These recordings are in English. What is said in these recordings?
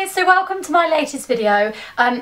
guys, so welcome to my latest video.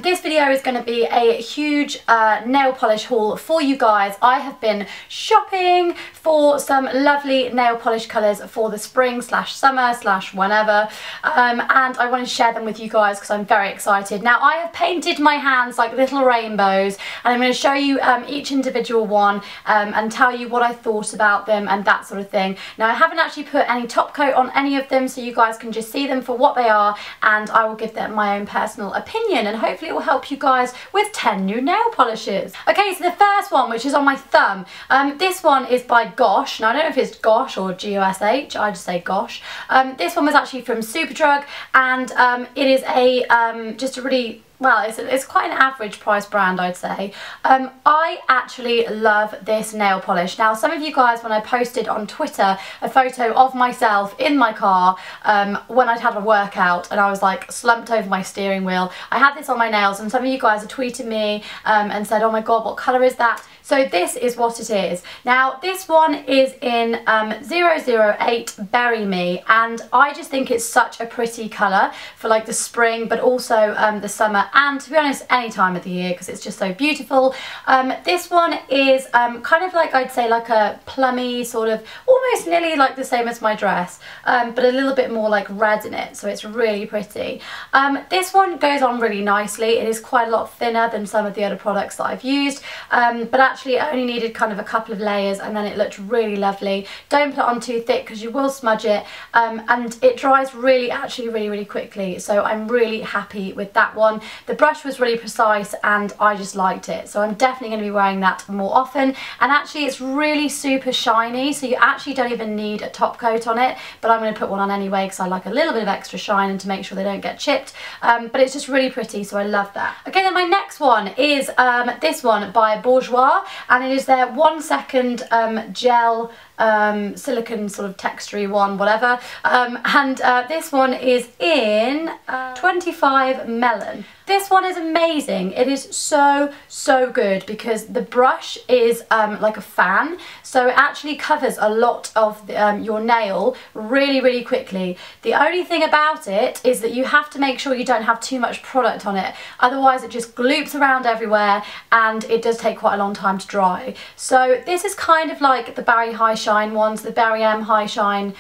This video is going to be a huge nail polish haul for you guys. I have been shopping for some lovely nail polish colours for the spring slash summer slash whenever, and I want to share them with you guys because I'm very excited. Now I have painted my hands like little rainbows and I'm going to show you each individual one and tell you what I thought about them and that sort of thing. Now I haven't actually put any top coat on any of them, so you guys can just see them for what they are, and I will give them my own personal opinion, and hopefully it will help you guys with 10 new nail polishes. Okay, so the first one, which is on my thumb, this one is by Gosh. Now I don't know if it's Gosh or G-O-S-H, I just say Gosh. This one was actually from Superdrug, and it is a just a really, well, it's quite an average price brand, I'd say. I actually love this nail polish. Now some of you guys, when I posted on Twitter a photo of myself in my car when I'd had a workout and I was like slumped over my steering wheel, I had this on my nails, and some of you guys have tweeted me and said, oh my god, what colour is that? So this is what it is. Now this one is in 008 Bury Me, and I just think it's such a pretty colour for like the spring, but also the summer, and to be honest any time of the year because it's just so beautiful. This one is kind of like, I'd say like a plummy sort of, almost nearly like the same as my dress, but a little bit more like red in it, so it's really pretty. This one goes on really nicely. It is quite a lot thinner than some of the other products that I've used, but actually it only needed kind of a couple of layers and then it looked really lovely. Don't put it on too thick because you will smudge it, and it dries really quickly, so I'm really happy with that one. The brush was really precise and I just liked it, so I'm definitely going to be wearing that more often. And actually it's really super shiny, so you actually don't even need a top coat on it, but I'm going to put one on anyway because I like a little bit of extra shine and to make sure they don't get chipped, but it's just really pretty, so I love that. Okay, then my next one is this one by Bourjois, and it is their 1 second gel silicone sort of textury one, whatever, and this one is in 25 Melon. This one is amazing. It is so good because the brush is like a fan, so it actually covers a lot of the, your nail really quickly. The only thing about it is that you have to make sure you don't have too much product on it, otherwise it just gloops around everywhere and it does take quite a long time to dry. So this is kind of like the Barry High Shine ones, the Barry M High Shine,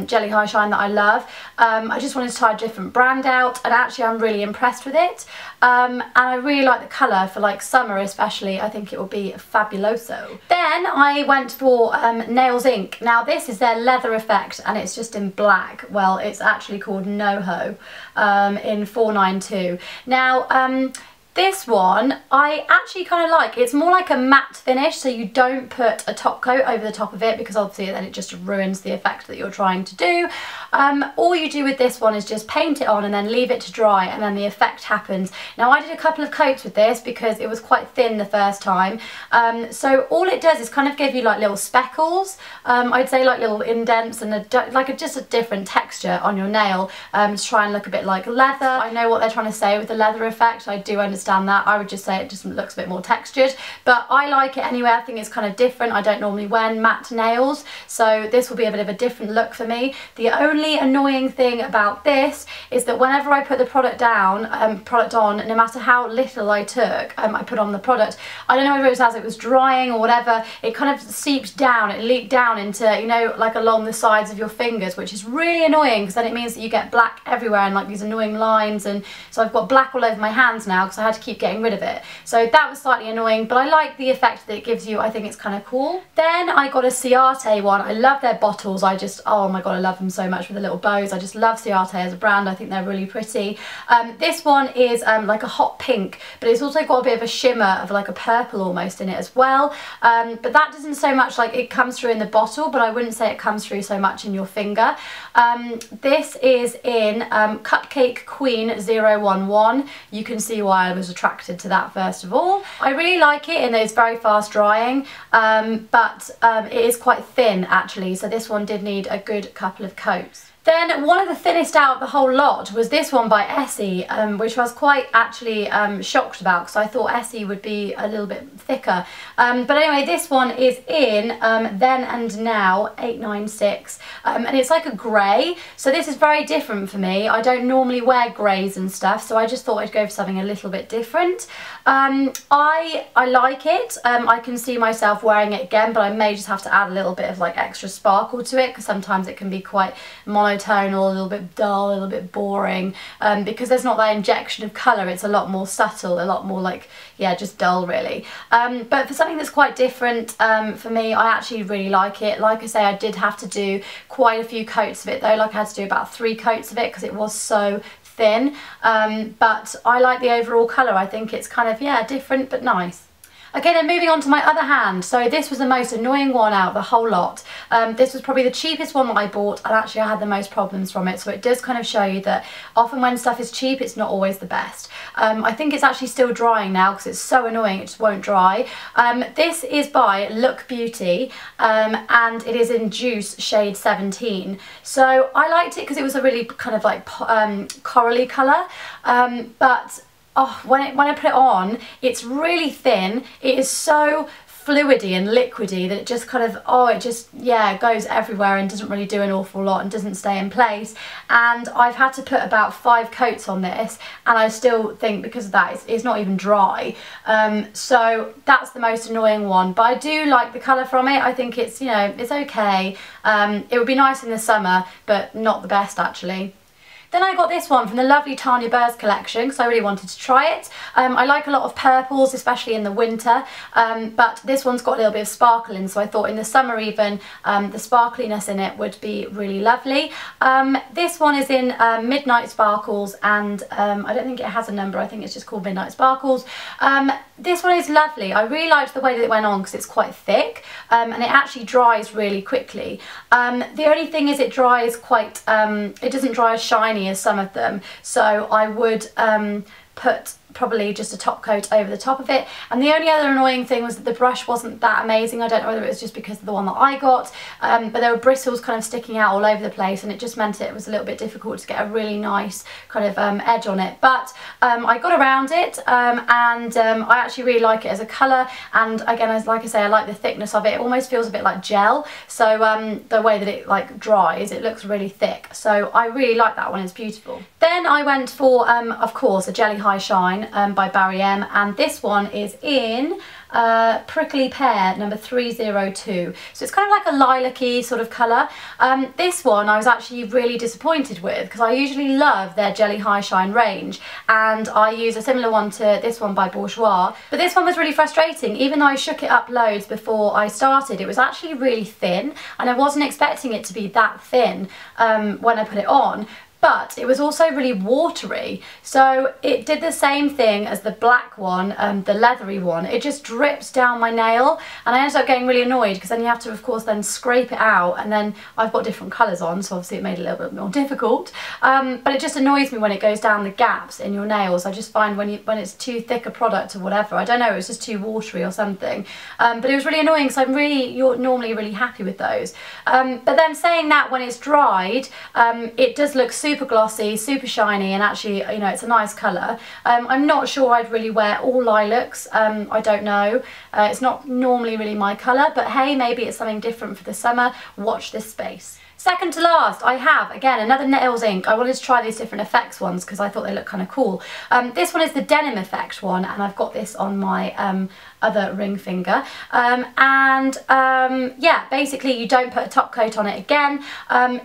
Jelly High Shine that I love. I just wanted to try a different brand out, and actually I'm really impressed with it. And I really like the colour for like summer especially. I think it will be fabuloso. Then I went for Nails Inc. Now this is their leather effect and it's just in black. Well, it's actually called NoHo in 492. Now this one I actually kind of like. It's more like a matte finish, so you don't put a top coat over the top of it because obviously then it just ruins the effect that you're trying to do. All you do with this one is just paint it on and then leave it to dry, and then the effect happens. Now I did a couple of coats with this because it was quite thin the first time, so all it does is kind of give you like little speckles, I'd say like little indents, and just a different texture on your nail to try and look a bit like leather. I know what they're trying to say with the leather effect, I do understand that. I would just say it just looks a bit more textured, but I like it anyway. I think it's kind of different. I don't normally wear matte nails, so this will be a bit of a different look for me. The only annoying thing about this is that whenever I put the product on, no matter how little I took, I put on the product, I don't know whether it was as it was drying or whatever, it kind of seeped down, it leaked down into, you know, like along the sides of your fingers, which is really annoying because then it means that you get black everywhere and like these annoying lines, and so I've got black all over my hands now because I had to keep getting rid of it. So that was slightly annoying, but I like the effect that it gives you. I think it's kind of cool. Then I got a Ciate one. I love their bottles. I just, oh my god, I love them so much with the little bows. I just love Ciate as a brand. I think they're really pretty. This one is like a hot pink, but it's also got a bit of a shimmer of like a purple almost in it as well. But that doesn't so much, like it comes through in the bottle, but I wouldn't say it comes through so much in your finger. This is in Cupcake Queen 011. You can see why I was attracted to that first of all. I really like it and it's very fast drying, but it is quite thin actually, so this one did need a good couple of coats. Then one of the thinnest out of the whole lot was this one by Essie, which I was quite actually shocked about because I thought Essie would be a little bit thicker. But anyway, this one is in Then and Now 896, and it's like a grey, so this is very different for me. I don't normally wear greys and stuff, so I just thought I'd go for something a little bit different. I like it. I can see myself wearing it again, but I may just have to add a little bit of like extra sparkle to it because sometimes it can be quite monotonal, a little bit dull, a little bit boring, because there's not that injection of colour. It's a lot more subtle, a lot more like, yeah, just dull really. But for something that's quite different for me, I actually really like it. Like I say, I did have to do quite a few coats of it though. Like I had to do about 3 coats of it because it was so thin, but I like the overall colour. I think it's kind of, yeah, different but nice. Okay, then moving on to my other hand. So this was the most annoying one out of the whole lot. This was probably the cheapest one that I bought, and actually I had the most problems from it. So it does kind of show you that often when stuff is cheap, it's not always the best. I think it's actually still drying now because it's so annoying, it just won't dry. This is by Look Beauty, and it is in Juice shade 17. So I liked it because it was a really kind of like corally colour, but oh, when I put it on, it's really thin. It is so fluidy and liquidy that it just kind of, oh, it just, yeah, goes everywhere and doesn't really do an awful lot and doesn't stay in place. And I've had to put about 5 coats on this, and I still think because of that it's not even dry. So that's the most annoying one, but I do like the colour from it. I think it's, you know, it's okay. It would be nice in the summer, but not the best actually. Then I got this one from the lovely Tanya Burr's collection because I really wanted to try it. I like a lot of purples, especially in the winter, but this one's got a little bit of sparkle in, so I thought in the summer even the sparkliness in it would be really lovely. This one is in Midnight Sparkles, and I don't think it has a number. I think it's just called Midnight Sparkles. This one is lovely. I really liked the way that it went on because it's quite thick, and it actually dries really quickly. The only thing is it dries quite, it doesn't dry as shiny as some of them, so I would put probably just a top coat over the top of it. And the only other annoying thing was that the brush wasn't that amazing. I don't know whether it was just because of the one that I got, but there were bristles kind of sticking out all over the place, and it just meant it was a little bit difficult to get a really nice kind of edge on it. But I got around it, and I actually really like it as a colour, and again, like I say, I like the thickness of it. It almost feels a bit like gel, so the way that it like dries, it looks really thick, so I really like that one. It's beautiful. Then I went for of course a Jelly High Shine by Barry M, and this one is in Prickly Pear number 302. So it's kind of like a lilac-y sort of colour. This one I was actually really disappointed with because I usually love their Jelly High Shine range, and I use a similar one to this one by Bourjois, but this one was really frustrating. Even though I shook it up loads before I started, it was actually really thin, and I wasn't expecting it to be that thin when I put it on. But it was also really watery, so it did the same thing as the black one, the leathery one. It just drips down my nail, and I ended up getting really annoyed because then you have to, of course, then scrape it out, and then I've got different colours on, so obviously it made it a little bit more difficult. But it just annoys me when it goes down the gaps in your nails. I just find when it's too thick a product or whatever, I don't know, it was just too watery or something. But it was really annoying because you're normally really happy with those. But then saying that, when it's dried, it does look super glossy, super shiny, and actually, you know, it's a nice colour. I'm not sure I'd really wear all lilacs. I don't know. It's not normally really my colour, but hey, maybe it's something different for the summer. Watch this space. Second to last, I have, again, another nails ink. I wanted to try these different effects ones because I thought they looked kind of cool. This one is the denim effect one, and I've got this on my other ring finger. Yeah, basically you don't put a top coat on it again.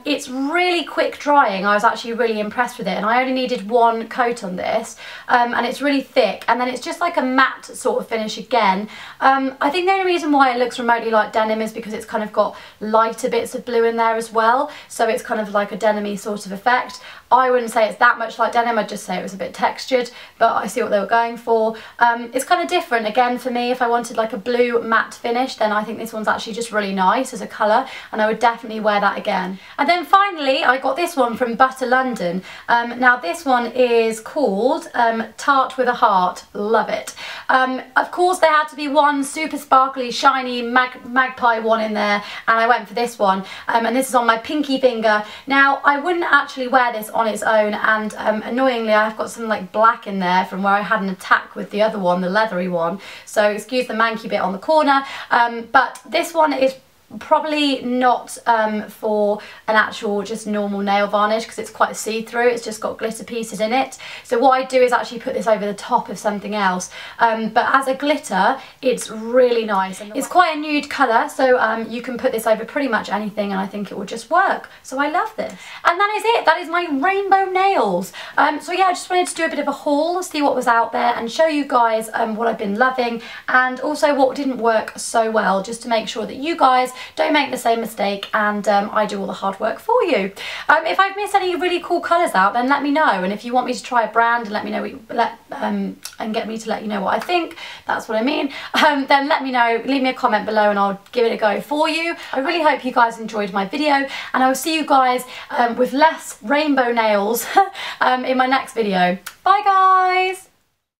It's really quick drying. I was actually really impressed with it, and I only needed 1 coat on this, and it's really thick, and then it's just like a matte sort of finish again. I think the only reason why it looks remotely like denim is because it's kind of got lighter bits of blue in there as well, so it's kind of like a denim-y sort of effect. I wouldn't say it's that much like denim, I'd just say it was a bit textured, but I see what they were going for. It's kind of different again for me. If I wanted like a blue matte finish, then I think this one's actually just really nice as a colour, and I would definitely wear that again. And then finally I got this one from Butter London. Now this one is called Tart with a Heart. Love it. Of course there had to be one super sparkly shiny magpie one in there, and I went for this one, and this is on my pinky finger. Now I wouldn't actually wear this on its own, and annoyingly I've got some like black in there from where I had an attack with the other one, the leathery one, so excuse the manky bit on the corner, but this one is probably not for an actual just normal nail varnish, because it's quite see-through. It's just got glitter pieces in it. So what I do is actually put this over the top of something else, but as a glitter it's really nice. And it's quite a nude colour, so you can put this over pretty much anything and I think it will just work. So I love this. And that is it. That is my rainbow nails. So yeah, I just wanted to do a bit of a haul, see what was out there and show you guys what I've been loving, and also what didn't work so well, just to make sure that you guys don't make the same mistake and I do all the hard work for you. If I've missed any really cool colours out, then let me know, and if you want me to try a brand and let me know and get me to let you know what I think, that's what I mean, then let me know, leave me a comment below and I'll give it a go for you. I really hope you guys enjoyed my video, and I will see you guys with less rainbow nails in my next video. Bye guys!